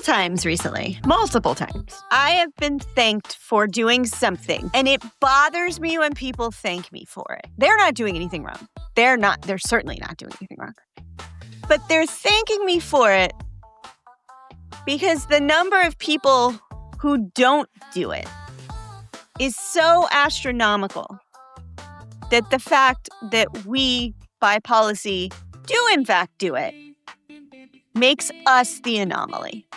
times recently. Multiple times. I have been thanked for doing something, and it bothers me when people thank me for it. They're not doing anything wrong. They're certainly not doing anything wrong. But they're thanking me for it because the number of people who don't do it is so astronomical that the fact that we, by policy, do in fact do it makes us the anomaly.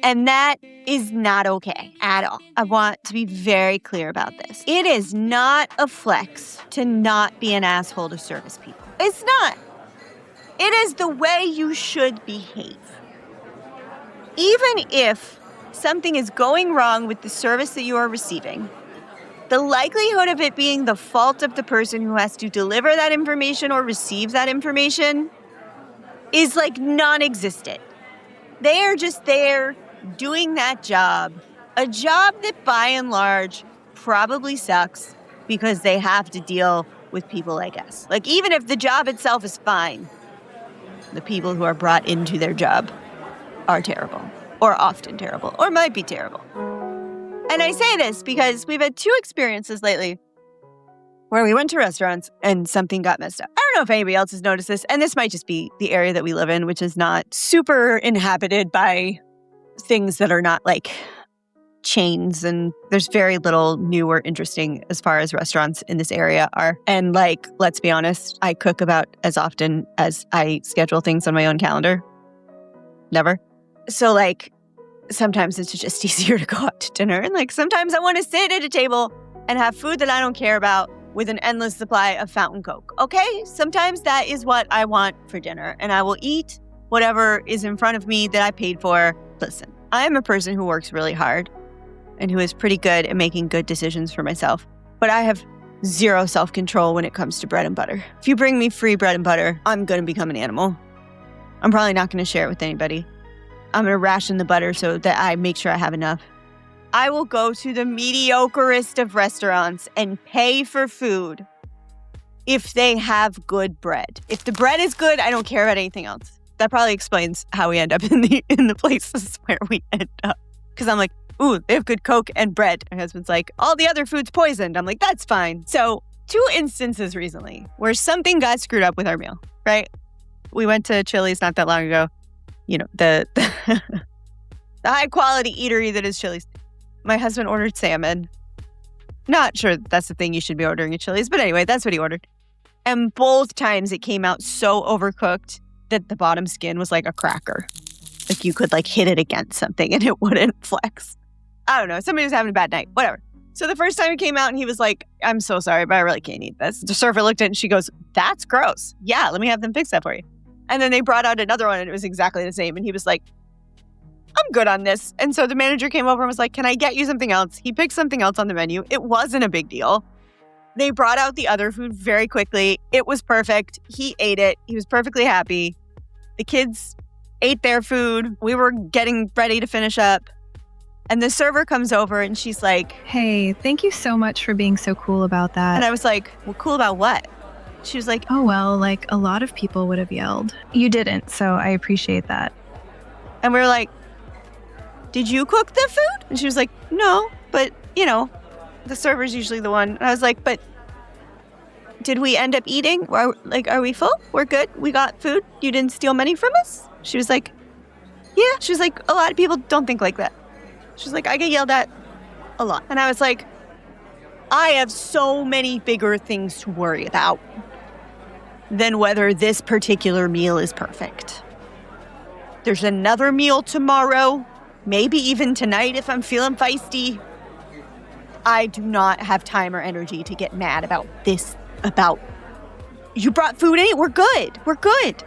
And that is not okay at all. I want to be very clear about this. It is not a flex to not be an asshole to service people. It's not. It is the way you should behave. Even if something is going wrong with the service that you are receiving, the likelihood of it being the fault of the person who has to deliver that information or receive that information is like non-existent. They are just there doing that job, a job that by and large probably sucks because they have to deal with people like us. Like even if the job itself is fine, the people who are brought into their job are terrible, or often terrible, or might be terrible. And I say this because we've had 2 experiences lately where we went to restaurants and something got messed up. I don't know if anybody else has noticed this, and this might just be the area that we live in, which is not super inhabited by things that are not like chains, and there's very little new or interesting as far as restaurants in this area are. And like, let's be honest, I cook about as often as I schedule things on my own calendar. Never. So like, sometimes it's just easier to go out to dinner. And like, sometimes I want to sit at a table and have food that I don't care about with an endless supply of fountain Coke. Okay? Sometimes that is what I want for dinner. And I will eat whatever is in front of me that I paid for. Listen, I am a person who works really hard and who is pretty good at making good decisions for myself. But I have zero self-control when it comes to bread and butter. If you bring me free bread and butter, I'm going to become an animal. I'm probably not going to share it with anybody. I'm going to ration the butter so that I make sure I have enough. I will go to the mediocrest of restaurants and pay for food if they have good bread. If the bread is good, I don't care about anything else. That probably explains how we end up in the places where we end up. Because I'm like, ooh, they have good Coke and bread. My husband's like, all the other food's poisoned. I'm like, that's fine. So 2 instances recently where something got screwed up with our meal, right? We went to Chili's not that long ago. You know, the high quality eatery that is Chili's. My husband ordered salmon. Not sure that's the thing you should be ordering at Chili's, but anyway, that's what he ordered. And both times it came out so overcooked that the bottom skin was like a cracker. Like you could like hit it against something and it wouldn't flex. I don't know. Somebody was having a bad night. Whatever. So the first time it came out and he was like, I'm so sorry, but I really can't eat this. The server looked at it and she goes, that's gross. Yeah, let me have them fix that for you. And then they brought out another one and it was exactly the same. And he was like, I'm good on this. And so the manager came over and was like, can I get you something else? He picked something else on the menu. It wasn't a big deal. They brought out the other food very quickly. It was perfect. He ate it. He was perfectly happy. The kids ate their food. We were getting ready to finish up. And the server comes over and she's like, hey, thank you so much for being so cool about that. And I was like, well, cool about what? She was like, oh, well, like a lot of people would have yelled. You didn't, so I appreciate that. And we were like, did you cook the food? And she was like, no, but, you know, the server's usually the one. And I was like, but did we end up eating? Are we full? We're good? We got food? You didn't steal money from us? She was like, yeah. She was like, a lot of people don't think like that. She was like, I get yelled at a lot. And I was like, I have so many bigger things to worry about than whether this particular meal is perfect. There's another meal tomorrow, maybe even tonight if I'm feeling feisty. I do not have time or energy to get mad about this, about you brought food in, we're good.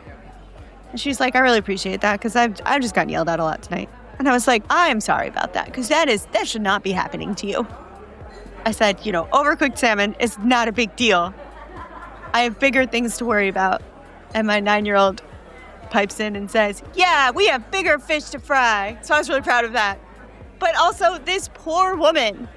And she's like, I really appreciate that because I've just gotten yelled at a lot tonight. And I was like, I'm sorry about that because that should not be happening to you. I said, you know, overcooked salmon is not a big deal. I have bigger things to worry about. And my 9-year-old pipes in and says, yeah, we have bigger fish to fry. So I was really proud of that. But also this poor woman,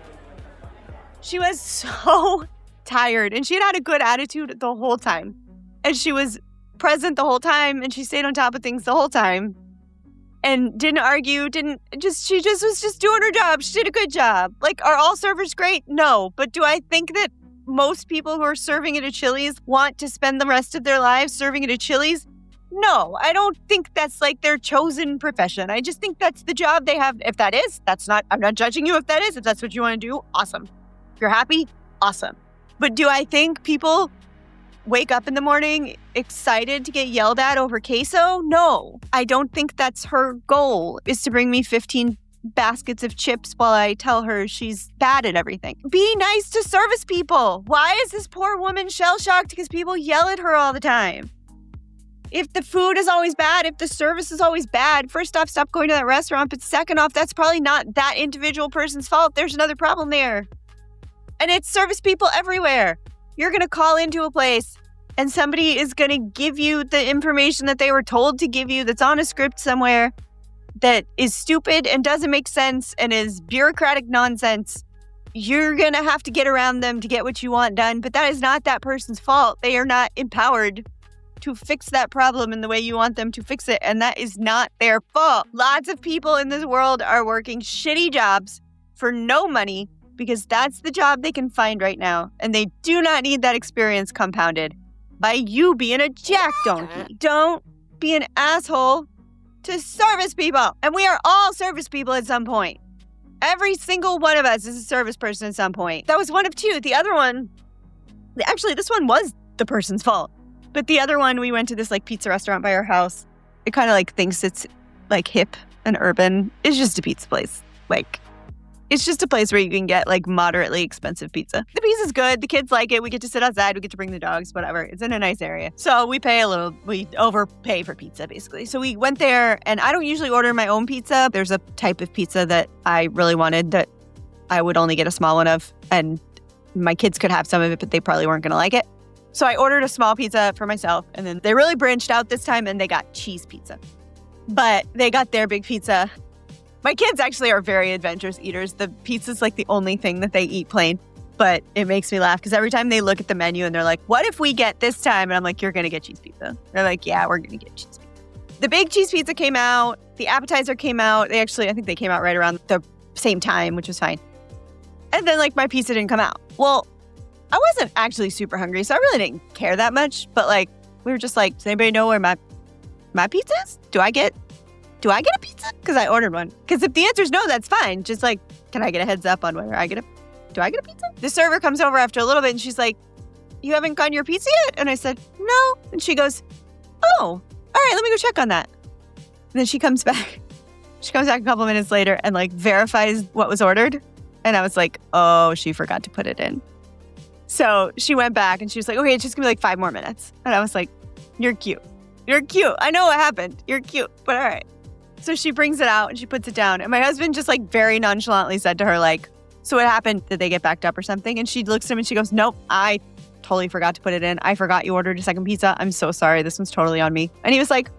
she was so tired and she had a good attitude the whole time. And she was present the whole time and she stayed on top of things the whole time. and didn't argue, she just was just doing her job. She did a good job. Like, are all servers great? No. But do I think that most people who are serving at a Chili's want to spend the rest of their lives serving at a Chili's? No, I don't think that's like their chosen profession. I just think that's the job they have. If that is, I'm not judging you if that is. If that's what you want to do, awesome. If you're happy, awesome. But do I think people wake up in the morning excited to get yelled at over queso? No, I don't think that's her goal, is to bring me 15 baskets of chips while I tell her she's bad at everything. Be nice to service people. Why is this poor woman shell-shocked because people yell at her all the time? If the food is always bad, if the service is always bad, first off, stop going to that restaurant. But second off, that's probably not that individual person's fault. There's another problem there. And it's service people everywhere. You're going to call into a place and somebody is going to give you the information that they were told to give you that's on a script somewhere that is stupid and doesn't make sense and is bureaucratic nonsense. You're going to have to get around them to get what you want done. But that is not that person's fault. They are not empowered to fix that problem in the way you want them to fix it. And that is not their fault. Lots of people in this world are working shitty jobs for no money because that's the job they can find right now. And they do not need that experience compounded by you being a jack donkey. Don't be an asshole to service people. And we are all service people at some point. Every single one of us is a service person at some point. That was one of two. The other one, actually, this one was the person's fault. But the other one, we went to this like pizza restaurant by our house. It kind of like thinks it's like hip and urban. It's just a pizza place. Like, it's just a place where you can get like moderately expensive pizza. The pizza's good. The kids like it. We get to sit outside. We get to bring the dogs, whatever. It's in a nice area. So we overpay for pizza basically. So we went there and I don't usually order my own pizza. There's a type of pizza that I really wanted that I would only get a small one of. And my kids could have some of it, but they probably weren't going to like it. So I ordered a small pizza for myself, and then they really branched out this time, and they got cheese pizza. But they got their big pizza. My kids actually are very adventurous eaters. The pizza's like the only thing that they eat plain, but it makes me laugh because every time they look at the menu and they're like, what if we get this time? And I'm like, you're going to get cheese pizza. They're like, yeah, we're going to get cheese pizza. The big cheese pizza came out. The appetizer came out. I think they came out right around the same time, which was fine. And then like my pizza didn't come out. Well, I wasn't actually super hungry, so I really didn't care that much. But like, we were just like, does anybody know where my pizza is? Do I get a pizza? Because I ordered one. Because if the answer is no, that's fine. Just like, can I get a heads up on whether do I get a pizza? The server comes over after a little bit and she's like, you haven't gotten your pizza yet? And I said, no. And she goes, oh, all right, let me go check on that. And then she comes back. She comes back a couple minutes later and like verifies what was ordered. And I was like, oh, she forgot to put it in. So she went back and she was like, okay, it's just gonna be like 5 more minutes. And I was like, you're cute. You're cute. I know what happened. You're cute, but all right. So she brings it out and she puts it down. And my husband just like very nonchalantly said to her, like, so what happened? Did they get backed up or something? And she looks at him and she goes, nope, I totally forgot to put it in. I forgot you ordered a second pizza. I'm so sorry. This one's totally on me. And he was like,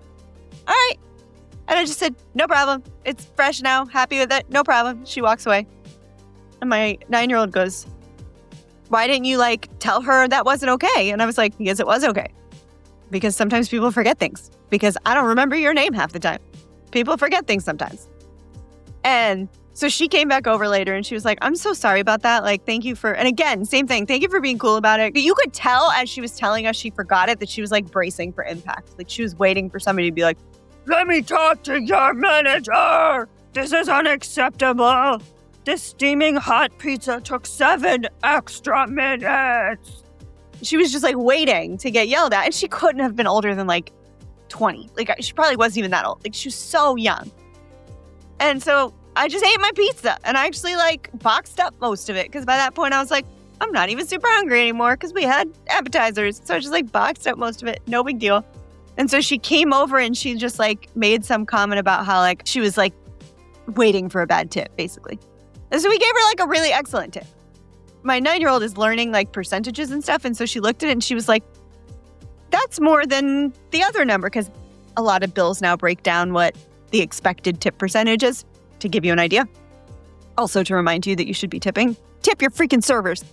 all right. And I just said, no problem. It's fresh now. Happy with it. No problem. She walks away. And my 9-year-old goes, why didn't you like tell her that wasn't okay? And I was like, because it was okay. Because sometimes people forget things. Because I don't remember your name half the time. People forget things sometimes. And so she came back over later and she was like, I'm so sorry about that. Like, thank you for, and again, same thing. Thank you for being cool about it. You could tell as she was telling us she forgot it that she was like bracing for impact. Like she was waiting for somebody to be like, let me talk to your manager. This is unacceptable. This steaming hot pizza took 7 extra minutes. She was just like waiting to get yelled at. And she couldn't have been older than like 20. Like she probably wasn't even that old. Like she was so young. And so I just ate my pizza and I actually like boxed up most of it. Because by that point I was like, I'm not even super hungry anymore because we had appetizers. So I just like boxed up most of it. No big deal. And so she came over and she just like made some comment about how like she was like waiting for a bad tip basically. And so we gave her like a really excellent tip. My 9-year-old is learning like percentages and stuff. And so she looked at it and she was like, that's more than the other number. Because a lot of bills now break down what the expected tip percentage is to give you an idea. Also to remind you that you should be tipping. Tip your freaking servers.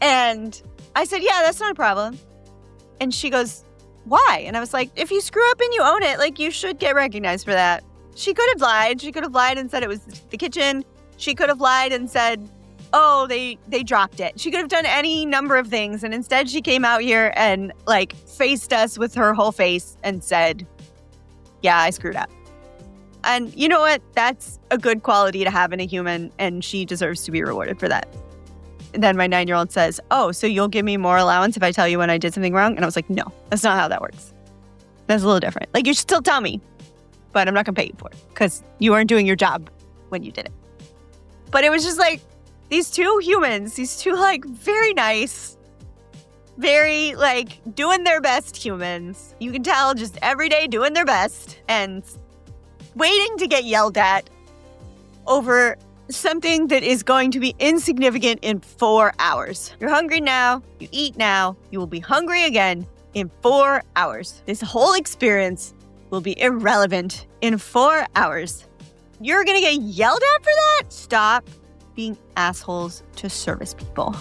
And I said, yeah, that's not a problem. And she goes, why? And I was like, if you screw up and you own it, like you should get recognized for that. She could have lied. She could have lied and said it was the kitchen. She could have lied and said, oh, they dropped it. She could have done any number of things. And instead she came out here and like faced us with her whole face and said, yeah, I screwed up. And you know what? That's a good quality to have in a human, and she deserves to be rewarded for that. And then my 9-year-old says, oh, so you'll give me more allowance if I tell you when I did something wrong? And I was like, no, that's not how that works. That's a little different. Like, you should still tell me, but I'm not going to pay you for it because you weren't doing your job when you did it. But it was just like these two humans, these two like very nice, very like doing their best humans. You can tell just every day doing their best and waiting to get yelled at over something that is going to be insignificant in 4 hours. You're hungry now, you eat now, you will be hungry again in 4 hours. This whole experience will be irrelevant in 4 hours. You're gonna get yelled at for that? Stop being assholes to service people.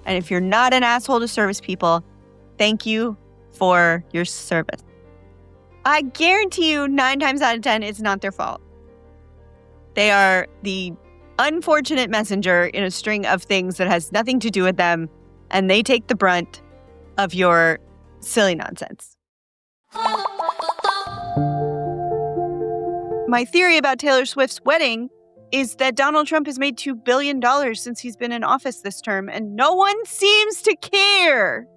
And if you're not an asshole to service people, thank you for your service. I guarantee you 9 times out of 10, it's not their fault. They are the unfortunate messenger in a string of things that has nothing to do with them, and they take the brunt of your silly nonsense. My theory about Taylor Swift's wedding is that Donald Trump has made $2 billion since he's been in office this term, and no one seems to care.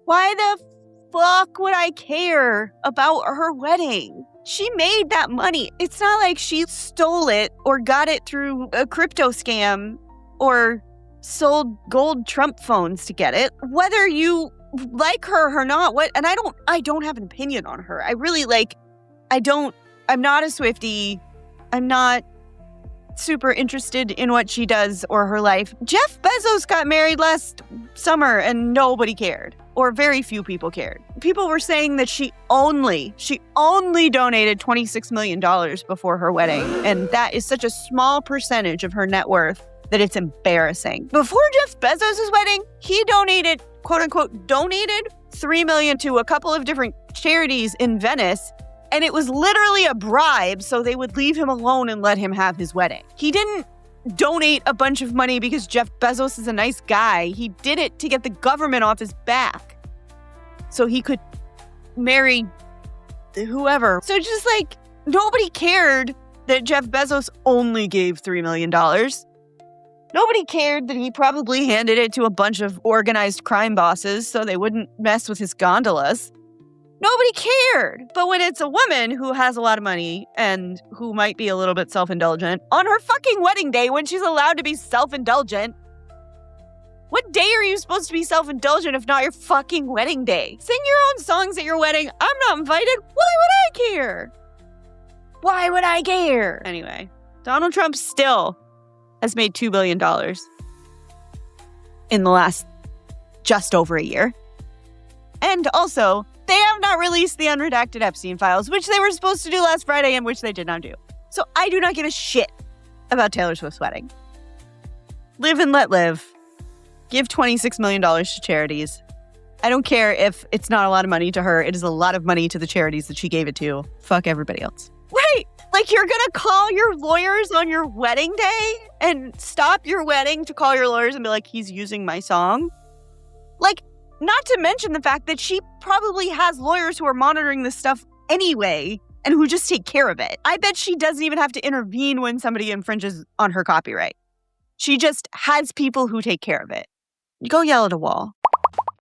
Why the fuck would I care about her wedding? She made that money. It's not like she stole it or got it through a crypto scam or sold gold Trump phones to get it. Whether you like her or not, I don't have an opinion on her. I'm not a Swiftie. I'm not super interested in what she does or her life. Jeff Bezos got married last summer and nobody cared, or very few people cared. People were saying that she only donated $26 million before her wedding, and that is such a small percentage of her net worth that it's embarrassing. Before Jeff Bezos' wedding, he donated, quote unquote, donated $3 million to a couple of different charities in Venice. And it was literally a bribe so they would leave him alone and let him have his wedding. He didn't donate a bunch of money because Jeff Bezos is a nice guy. He did it to get the government off his back so he could marry whoever. So just like nobody cared that Jeff Bezos only gave $3 million. Nobody cared that he probably handed it to a bunch of organized crime bosses so they wouldn't mess with his gondolas. Nobody cared. But when it's a woman who has a lot of money and who might be a little bit self-indulgent on her fucking wedding day when she's allowed to be self-indulgent, what day are you supposed to be self-indulgent if not your fucking wedding day? Sing your own songs at your wedding. I'm not invited. Why would I care? Why would I care? Anyway, Donald Trump still has made $2 billion in the last just over a year. And also, they have not released the unredacted Epstein files, which they were supposed to do last Friday and which they did not do. So I do not give a shit about Taylor Swift's wedding. Live and let live. Give $26 million to charities. I don't care if it's not a lot of money to her. It is a lot of money to the charities that she gave it to. Fuck everybody else. Right. Like, you're going to call your lawyers on your wedding day and stop your wedding to call your lawyers and be like, he's using my song? Like, not to mention the fact that she probably has lawyers who are monitoring this stuff anyway and who just take care of it. I bet she doesn't even have to intervene when somebody infringes on her copyright. She just has people who take care of it. Go yell at a wall.